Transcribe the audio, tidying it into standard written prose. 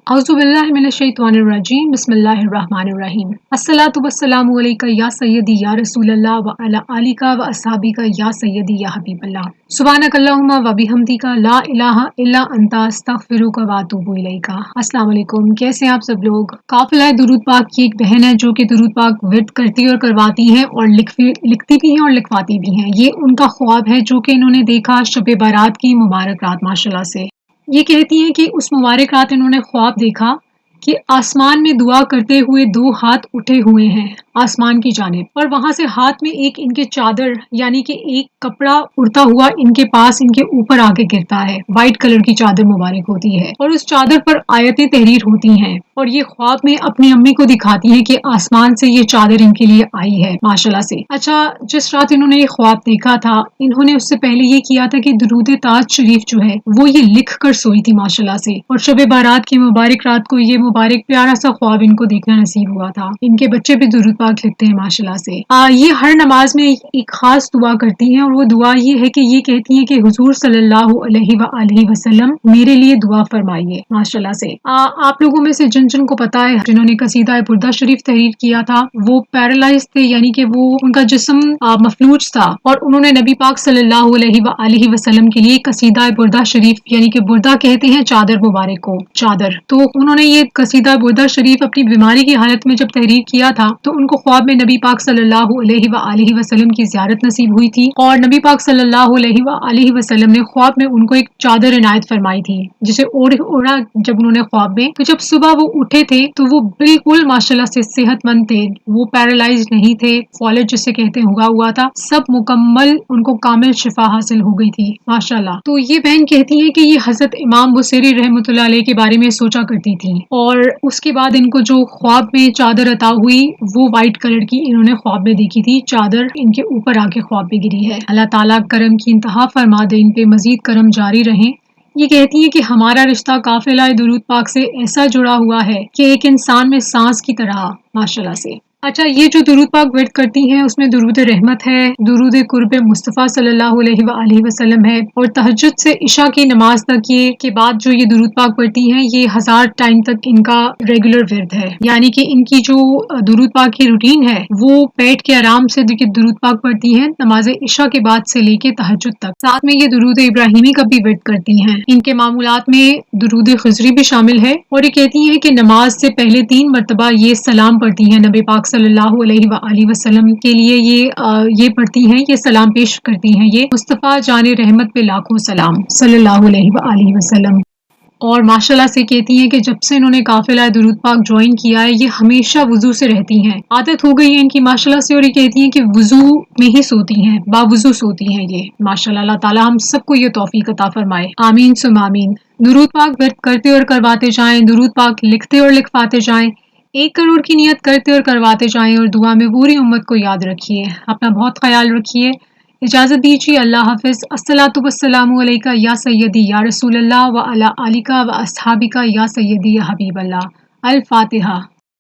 अऊज़ु बिल्लाहि मिनश्शैतानिर्रजीम बिस्मिल्लाहिर्रहमानिर्रहीम अस्सलातु वस्सलामु अलैका या सय्यदी या रसूलल्लाह व अला आलिका व अस्हाबिका या सय्यदी या हबीबल्लाह सुब्हानकल्लाहुम्मा व बिहम्दिका ला इलाहा इल्ला अंता अस्तगफिरुका व अतूबु इलैका। अस्सलाम वालेकुम, कैसे हैं आप सब लोग। काफिला दुरूद पाक की एक बहन है जो कि दुरूद पाक विर्द करती और करवाती हैं और लिखती भी हैं और लिखवाती भी हैं। ये उनका ख्वाब है जो कि इन्होंने देखा शब बारात की मुबारक रात माशाल्लाह से। ये कहती हैं कि उस मुबारक रात इन्होंने ख्वाब देखा कि आसमान में दुआ करते हुए दो हाथ उठे हुए हैं आसमान की जानिब, और वहां से हाथ में एक इनके चादर यानी कि एक कपड़ा उड़ता हुआ इनके पास इनके ऊपर आके गिरता है। वाइट कलर की चादर मुबारक होती है और उस चादर पर आयतें तहरीर होती हैं और ये ख्वाब में अपनी अम्मी को दिखाती हैं कि आसमान से ये चादर इनके लिए आई है माशाल्लाह से। अच्छा, जिस रात इन्होंने ये ख्वाब देखा था, इन्होंने उससे पहले ये किया था कि दुरूद ताज शरीफ जो है वो ये लिख कर सोई थी माशाल्लाह से, और शब बारात की मुबारक रात को ये मुबारक प्यारा सा ख्वाब इनको देखना नसीब हुआ था। इनके बच्चे भी दुरूद पाक लिखते हैं माशाल्लाह से। ये हर नमाज में एक खास दुआ करती हैं और वो दुआ ये है कि ये कहती हैं कि हुजूर सल्लल्लाहु अलैहि वसल्लम मेरे लिए दुआ फरमाइए माशाल्लाह से। आप लोगों में से जिन जिन को पता है, जिन्होंने कसीदा बुर्दा शरीफ तहरीर किया था वो पैरालाइज थे, यानी कि वो उनका जिस्म मफलूज था और उन्होंने नबी पाक सल्लल्लाहु अलैहि वसल्लम के लिए कसीदा बुर्दा शरीफ, यानी कि बुर्दा कहते हैं चादर मुबारक को, चादर, तो उन्होंने ये कसीदा बुर्दा शरीफ अपनी बीमारी की हालत में जब तहरीर किया था तो उनको ख्वाब में नबी पाक सल्लल्लाहु अलैहि वसल्लम की ज़ियारत नसीब हुई थी और नबी पाक सल्लल्लाहु अलैहि वसल्लम ने ख्वाब में उनको एक चादर इनायत फरमाई थी जिसे ओढ़ा जब उन्होंने ख्वाब में, तो जब सुबह वो उठे थे तो वो बिल्कुल माशाल्लाह से सेहतमंद थे, वो पैरालाइज नहीं थे, फॉलेज जिसे कहते हैं हुआ हुआ था, सब मुकम्मल उनको कामिल शिफा हासिल हो गई थी माशाल्लाह। तो ये बहन कहती है कि ये हजरत इमाम बुसेरी रहमतुल्लाह अलैह के बारे में सोचा करती थी और उसके बाद इनको जो ख्वाब में चादर अता हुई वो वाइट कलर की इन्होंने ख्वाब में देखी थी, चादर इनके ऊपर आके ख्वाब में गिरी है। अल्लाह ताला करम की इंतहा फरमा दे, इन पे मजीद करम जारी रहे। ये कहती हैं कि हमारा रिश्ता काफिला दुरूद पाक से ऐसा जुड़ा हुआ है कि एक इंसान में सांस की तरह माशाल्लाह से। अच्छा, ये जो दुरूद पाक विर्द करती हैं उसमें दुरूद रहमत है, दुरूद कुर्ब मुस्तफ़ा सल्लल्लाहु अलैहि वसल्लम है और तहज्जुद से इशा की नमाज तक ये के बाद जो ये दुरूद पाक पढ़ती हैं ये 1000 टाइम तक इनका रेगुलर विर्द है। यानी कि इनकी जो दुरूद पाक की रूटीन है वो बैठ के आराम से दुरूद पाक पढ़ती हैं नमाज इशा के बाद से लेके तहज्जुद तक। साथ में ये दुरूद इब्राहिमी का भी विर्द करती हैं। इनके मामूलात में दुरूद खिज़री भी शामिल है और ये कहती हैं कि नमाज से पहले 3 मरतबा ये सलाम पढ़ती हैं नबी पाक सल्लल्लाहु अलैहि वसल्लम के लिए, ये पढ़ती हैं, ये सलाम पेश करती हैं, ये मुस्तफ़ा जाने रहमत पे लाखों सलाम सल्लल्लाहु अलैहि वसल्लम। और माशाल्लाह से कहती हैं कि जब से इन्होंने काफिला दुरूद पाक ज्वाइन किया है ये हमेशा वुजू से रहती हैं, आदत हो गई है इनकी माशाल्लाह से, और ये कहती हैं कि वुजू में ही सोती हैं, बावुजू सोती हैं ये माशाल्लाह। अल्लाह ताला हम सबको ये तौफीक अता फरमाए, आमीन सुम आमीन। दुरूद पाक विर्द करते और करवाते जाएं, दुरूद पाक लिखते और लिखवाते जाएं, 1 करोड़ की नियत करते और करवाते जाएं और दुआ में पूरी उम्मत को याद रखिए। अपना बहुत ख्याल रखिए, इजाज़त दीजिए, अल्लाह हाफ़िज़। अस्सलातु वस्सलामु अलैका या सय्यदी या रसूलल्लाह व अला आलिका व अस्हाबिका या सय्यदी या हबीबल्लाह। अल फातिहा।